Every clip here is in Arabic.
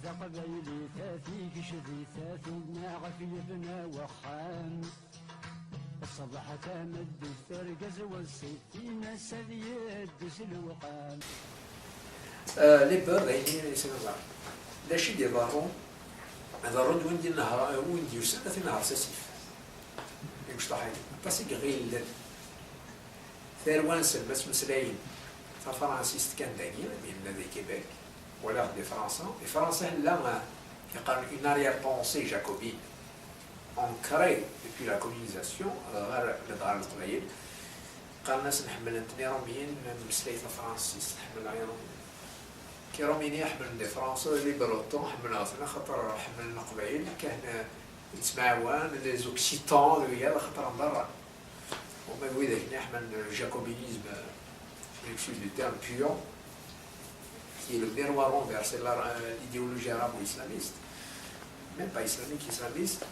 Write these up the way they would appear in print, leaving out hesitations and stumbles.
تقبيلي فيك شذيثة ثم عفيفنا وخام الصبح تمد الثرقز والصيف في ناس يدس الوقام. لي بور دايرين يسمى داشي ديال ضارون هذا الرد وين ديال النهار وين ديال السنة في نهار ساسيف يمش طاحين طاسي غير ثروان سلمت مسلايين فرنسيست كان دايرين بين دي كيبيك ولا دي فرنسا لا يقال une arrière-pensée jacobine ancrée depuis la colonisation غير لدار القبائل قال الناس نحمل انتني روميين مسلايت فرنسيست نحمل عيرون كي روميني حمل دي فرنسا لي بروتون حملنا ثنا خاطر حملنا قبائل كان نتمعوان لي زوكسيتون ويا خاطر من برا وما بغي داك حمل الجاكوبينيزم l'excuse du terme pur qui est le miroir renversé l'idéologie arabo-islamiste même pas islamique islamiste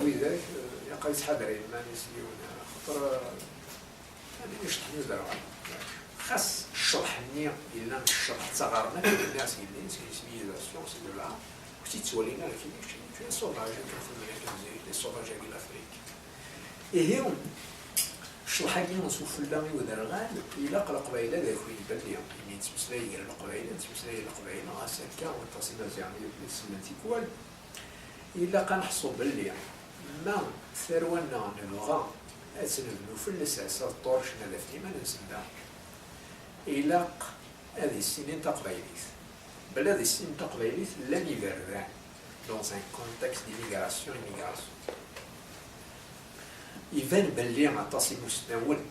وذاك يبقى يتحضر ما نسيون خاطر هذه يشطح يدرع خاص الشرح النية إلا الشرح تصغرنا الناس اللي سيفيليزاسيون سي دو لا كنتي تولينا كاين سوفاج لي سوفاج ديال افريك هيهم الشرح كاين نشوف لا يودر غال إلا قبيله ذاك يبان ليهم يعني تمسلاي ديال القبيله تمسلاي القبيله هكا والتصميمات يعني السيمانتيكوال إلا كنحسوا باللي ما ثرونا نبغى أتنبنو في الأساس الطور شنا لفني ما ننسى إلا هذه السنين تقبيليت بل هذه السنين تقبيليت لم يبرع dans un contexte d'immigration immigration يبان باللي عطاسي مسنون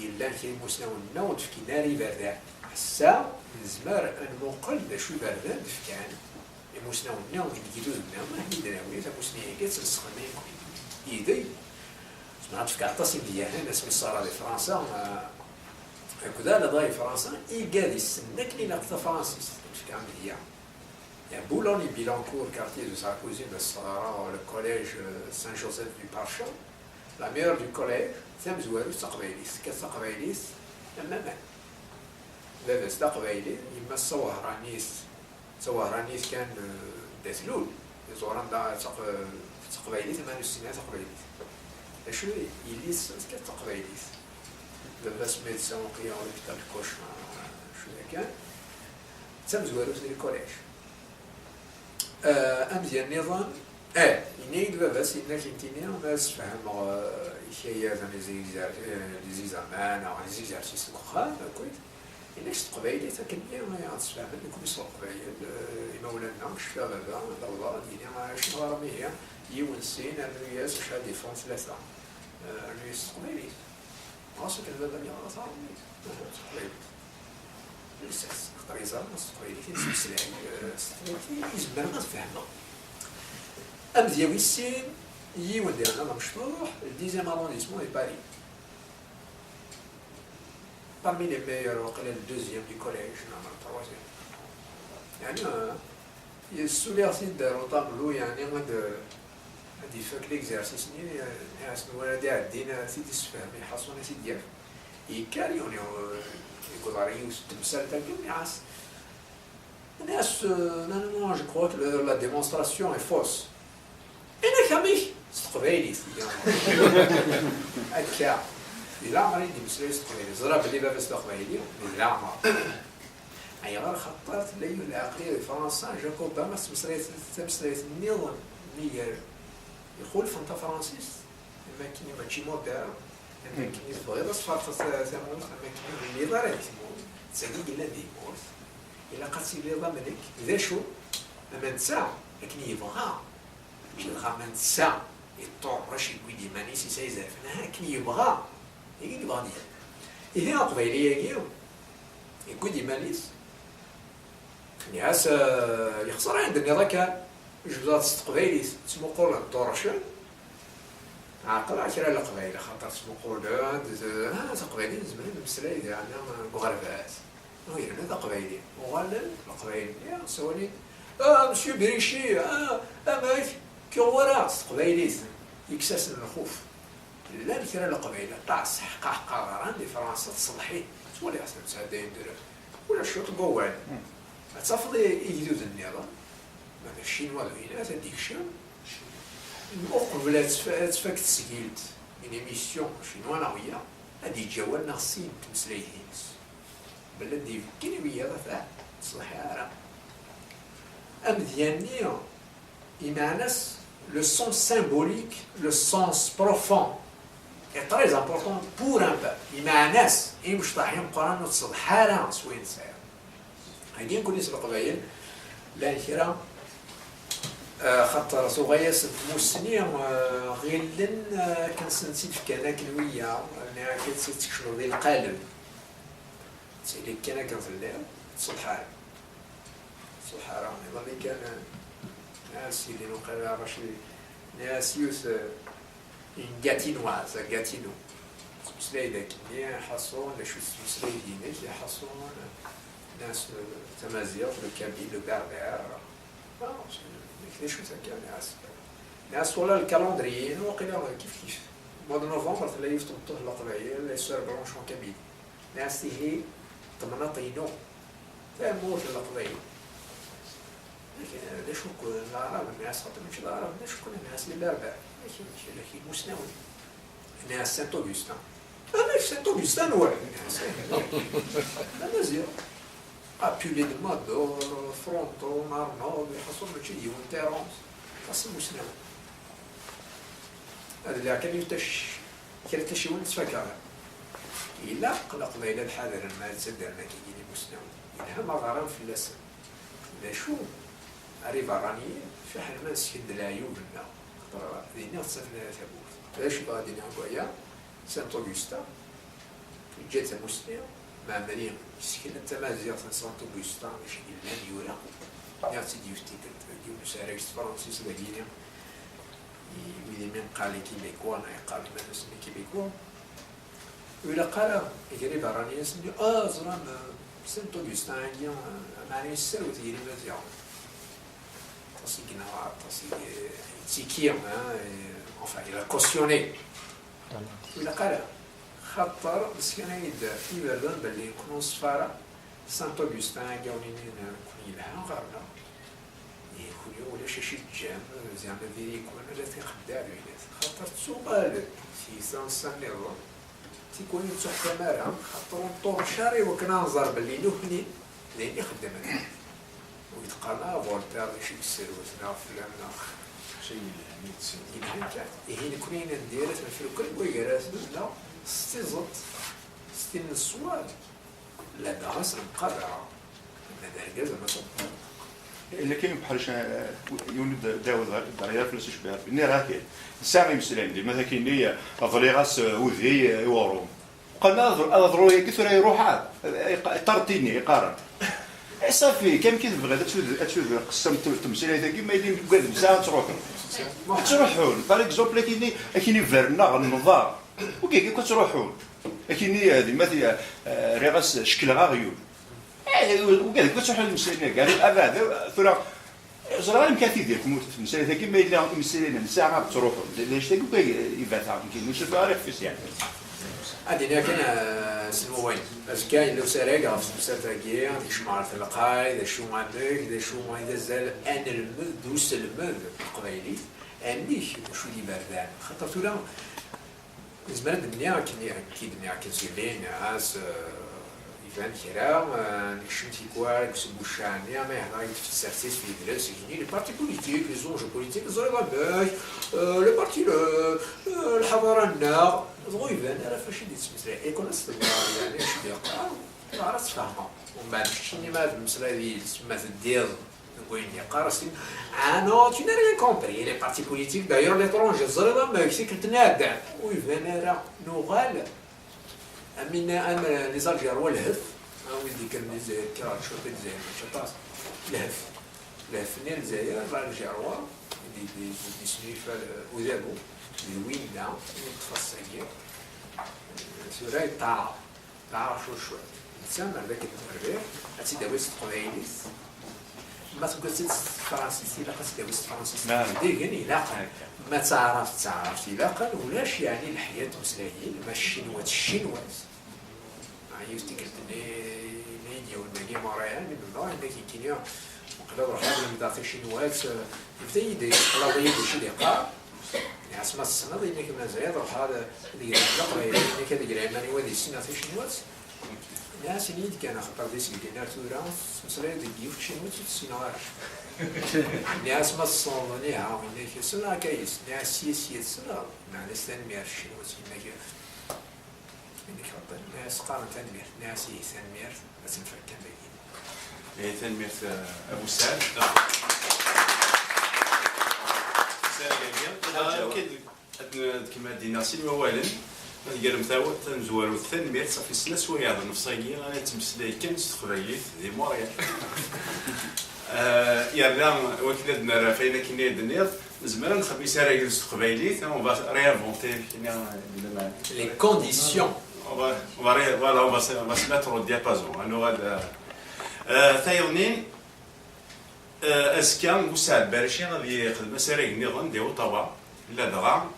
إلا كاين مسنون نوض في كناري بردع حسا نزمر نموقل باشو بردع دفكان المسنون نوم يجيدو نوم ما هي دراوي تا مسنيه كاين تسخني يدي سمعت في عطاسي ديالنا ناس من الصرا دي فرنسا هكذا لا ضاي فرنسا إيكادي السنك اللي نقطة فرنسيس في كان هي يعني بولوني بيلانكور كارتيer de Sarkozy de Sahara le collège Saint-Joseph du Parcha la meilleure du collège ثم زوارو تقبيليس كتقبيليس أماما لاباس تقبيلي يما الصوهرانيس كان داتلول زوران دا تقبيليس أما نسينا تقبيليس أشو يليس كتقبيليس لاباس ميدسان وقيا ولبتا الكوش شو كان ثم زوارو في الكوليج أمزيان النظام ينيد لاباس إنك انتيني وناس فهم شيء زعما لي زيزامان أو لي زيكزارسيس الأخرى كويس إنك تقبايلي تكني ما تفهم إنكم يصير قبايل مولانا شفا بابا ضوضاء دينا شنو غرامي هي يونسين أنوياس واش غادي يفون ثلاثة أنوياس تقبايلي راسك البابا اللي غاصار تقبايلي الأساس خاطر يزار نص تقبايلي كاين سلسلة يزمر ما تفهمها أمزياوي السين يون ديالنا مشطوح الديزيام arrondissement de Paris parmi les meilleurs وقيلا الدوزيام du collège نعمل التروازيام يعني يسوليرسي دارو طابلو يعني غادي فاك ليكزارسيس ناس ولادي عدينا سيدي السفهمي يحصونا سيدي ديالك يكاريوني يقول ريوس تمثال تاكل ناس non je crois que la démonstration est fausse أنا كمي استقبالي هكا لا عمري دي مسلي استقبالي زرا بلي باب استقبالي لا عمر أي غير خطرت لي العقلية فرنسا جاكوب ما تمسليت النظام ميغر يقول فانتا فرنسيس ما كاين ماشي مودير ما كاين بغيت اصفر ثمون ما كاين اللي دار يسمون تسالي الا ديمور الا قاتي لي ضمنك ذا شو ما نسى لكن يبغى يبغى ما نسى يطور رشيد ويدي مانيسي سيزاف انا كي يبغى ديال هي قبيليه كيو يقول دي مانيس ناس يخسر عندنا ذاك جبزات استقبالي تسمو قول الدورشن عقل عشرة القبيله خاطر تسمو قول تقبيلي زمان المسلاي ديالنا مغربات وي هذا قبيلي وغلل القبيلي يا سوالي مسيو بريشي ماك كي ورا قبيليت يكساس الخوف لا الكرا القبيله طاع الصح قهقه غران دي فرنسا تصلحي تولي اصلا تسعدين درهم ولا شوط قوال تفضي يجدود النظام مثلا الشينوا هنا تديك شام المقبل تفاك تسجيلت من ايميسيون شينوا ناوية هادي جوالنا خصين تمسلايتينس بلدي كاين ويا راه صحيح أمدياني يمعنس le sens symbolique, le sens profond est très important pour un peuple. يمعنس مش طايحين القرآن وتصل حالة سوين ساير. هيدي نكون يسبق قبائل لا كرا خاطر صغيس موسني غيلن كان سنتيف كان كنوية أنا كنت تكشنو ذي القالب تسيلي كان كنفلير تصل حالة تصل حالة يظل كان ناس اللي نقرا راشي ناس يوس غاتينواز غاتينو مسلاي داك اللي حصون شو مسلاي دينك اللي حصون ناس تمازيغ الكابيل البربر كيفاش هكا ناس ولا الكالندريين وقيلا كيف مود نوفمبر تلاقي يفتحوا القبائل لي سور برونشون كابيل ناس هي تمناطينو فهموا في القبائل ليش نكون العرب الناس خاطر مش العرب ليش نكون الناس اللي بربر لكن مسناوي الناس سانت اوغستان انا سانت اوغستان واحد الناس انا زيرو ابيلي دو مادو فرونتو نارنو يحصل ماشي ديون تيرونس خاص مسناوي هذا اللي كان يتش كان تشيون تفكر الا قلق ليلى الحاضر ما تصدر ما كيجيني مسناوي الا ما غرام في اللسان لا شو عريفة رانية في حال ما نسكن العيوب لنا خاطر دينا تصفنا ثابوت باش غادي نعقويا سانت اوغستا جات مسلم مع مريم مسكين التمازيغ سانت اوغستا ماشي ديال اليورا نعطي ديفتيكر ديال مساريكس فرانسيس غادينا ويدي من قال كيبيكوا انا قال ما نسمي كيبيكوا ولا قال يقريبا رانية سمي زران سانت اوغستا عندي معني السروت ديالي مزيان enfin il a cautionné il a قال خطر بس كان يدار في بردان باللي نكونوا صفارة سانت اوغستان جاوني نكون لها غرنا يكون ولا شي جام زعما ديري يكون لا تيخدع بينات خاطر تسوقال في سانسان نيرون تيكون تحت مارا خاطر طور شاري وكننظر باللي نهني لاني خدام ويتقال فولتير شكسر وثنا فلان شيء يعني هي كونين نديرت في كل ويغراس لا استزط ستين السؤال لا درس القدر ما درجز ما صدق اللي كاين بحال يولد داود الدريار في الشباب ني راه كاين سامي مسلم اللي مثلا كاين لي افريغاس وذي وروم قلنا اضروري كثر يروحات طرتيني يقارن صافي كم كتبغي تشوف قسم التمثيل هذاك ما يدير قال ساعه تروحون باغ اكزومبل كاين فيرنا النظار وكيف كتروحون كاين هذه مثلا ريغاس شكل غيول وقال لك تروحوا للمسلمين قال ابدا فرا زرا كثير ديالكم في المسائل هذاك ما يدير المسلمين ساعه تروحوا ليش تقول يبات كاين مش فارق في يعني هادي كان سنوين باش كاين لو سراقه في مسافاكيه شمار تلقاي شو عندك شو ما يدزل انا المد دوس المد القبايلي اني شو دي بردان خاطر تولا زمان الدنيا كي الدنيا كتزيلين ناس يفهم كرا نكشمتي كوا كسبوشاني ما يهضر يتفسر في الدرس كاين لي بارتي بوليتيك لي زونج بوليتيك زريبا باش لو بارتي الحضاره النار ضوي يبان راه فاش يدير تمثيل يكون استمرار يعني اش يقرا ما عرفتش تفهمها ومن بعد شتيني ما المساله ديال تما تدير وين يقرا سي نو tu n'as rien compris les partis politiques d'ailleurs l'étranger زريبا ما يكسي كنتنادع ويبان راه نوغال من لي زالجير والهف ولدي كان من الجزائر كرا شوف الجزائر شطاس الهف نير الجزائر الجيروا دي سنيفا وذابو وين دا تفصيليه سوراي تاع شو تسمى ذاك التربيه هاتي داويس قبايليس ما تقولش فرنسيسي لا قصدي داويس فرنسيسي ديغني لا ما تعرف لا قال ولاش يعني الحياه مسلاهيل ما الشينوات يعني يفتكر ديال الماكي مرايا من الله عندك كينيا وقدر روح من داخل شينوات يبدا يدير قلاويه داكشي اللي قا يعني اسمع السنه ديالك كما زايد روح هذا ديال القرايه اللي كذا العماني وهذه السنه في شينوات الناس اللي كان خطر ديس كينا تورا مسري ديال شينوات السنوات الناس ما صوني ها اللي كيسنا كيس الناس سياسيه سنا مع الاسلام مير شينوات كما اللي خاطر الناس قارن تنمير الناس يسمير بس نفكر بيه تنمير ابو سعد كما دينا سينما والن قال مثاوت تنزوالو التنمير صافي سنه سوايع نفصيليه انا تمسلاي كان تخريت دي موريا يلا وكذا دنا فاينا كاين الدنيا زعما نخبي ساري جلس قبايليت اون فا ريانفونتي لي كونديسيون on va se mettre au diapason. ثايونين أزكى مساعد بارشي غادي يخدم ساري نظام ديال طوا لا دغا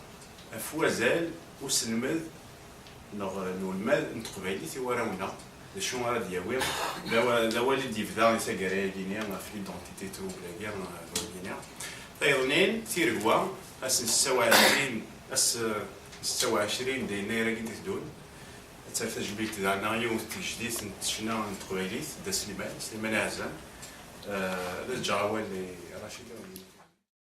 فوازال وسلمد نولمال نتقبايلي ثوراونا شنو راه دياوي لا والد يبدا يساكرا كينيا في ليدونتيتي تو بلا كينيا ثايونين تيرغوا اس 26 ديال يناير كي تدون تجربة تاعنا يوم تجديد تشنا تقبيليت دا سليمان عزام الجعوال اللي رشيد